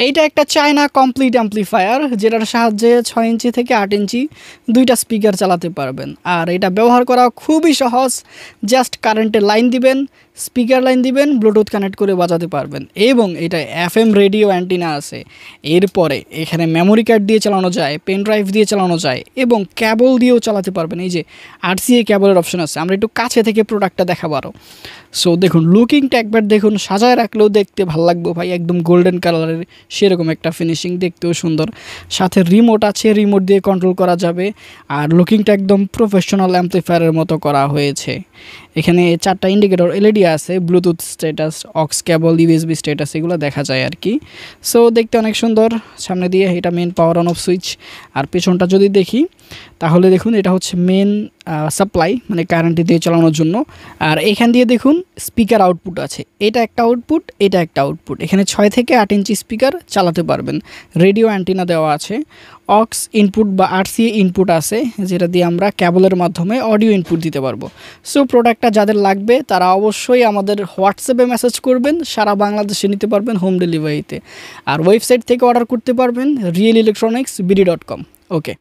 এইটা একটা China complete amplifier, যেটার সাহায্যে 6 ইঞ্চি থেকে 8 ইঞ্চি দুইটা স্পিকার চালাতে পারবেন। আর এটা ব্যবহার করা খুবই সহজ। জাস্ট কারেন্টের লাইন দিবেন, স্পিকার লাইন দিবেন, ব্লুটুথ কানেক্ট করে বাজাতে পারবেন। এবং এটা FM রেডিও অ্যান্টিনা আছে। এরপরে এখানে মেমোরি কার্ড দিয়ে চালানো যায়, পেন ড্রাইভ দিয়ে চালানো যায় এবং ক্যাবল দিয়েও চালাতে পারবেন। এই যে RCA ক্যাবলের অপশন আছে। আমরা একটু কাছে থেকে প্রোডাক্টটা দেখাবো আরও। সো দেখুন, লুকিংটা একবার দেখুন, সাজায় রাখলেও দেখতে ভালো লাগবে ভাই, একদম গোল্ডেন কালারের সেরকম একটা ফিনিশিং, দেখতেও সুন্দর। সাথে রিমোট আছে, রিমোট দিয়ে কন্ট্রোল করা যাবে। আর লুকিংটা একদম প্রফেশনাল অ্যাম্পলিফায়ারের মতো করা হয়েছে। এখানে 4টা ইন্ডিকেটর LED আছে, ব্লুটুথ স্ট্যাটাস, অক্স কেবল, USB স্ট্যাটাস এগুলো দেখা যায় আর কি। সো দেখতে অনেক সুন্দর। সামনে দিয়ে এটা main power on off switch. আর পেছনটা যদি দেখি তাহলে দেখুন, এটা হচ্ছে মেন সাপ্লাই, মানে কারেন্ট দিয়ে চালানোর জন্য। আর এখান দিয়ে দেখুন স্পিকার আউটপুট আছে, এটা একটা আউটপুট, এটা একটা আউটপুট। এখানে 6 থেকে 8 ইঞ্চি স্পিকার চালাতে পারবেন। রেডিও অ্যান্টিনা দেওয়া আছে, অক্স ইনপুট বা RCA ইনপুট আছে, যেটা দিয়ে আমরা ক্যাবলের মাধ্যমে অডিও ইনপুট দিতে পারবো। সো প্রোডাক্টটা যাদের লাগবে তারা অবশ্যই আমাদের হোয়াটসঅ্যাপে মেসেজ করবেন, সারা বাংলাদেশে নিতে পারবেন হোম ডেলিভারিতে। আর ওয়েবসাইট থেকে অর্ডার করতে পারবেন, realelectronicsbd.com। ওকে।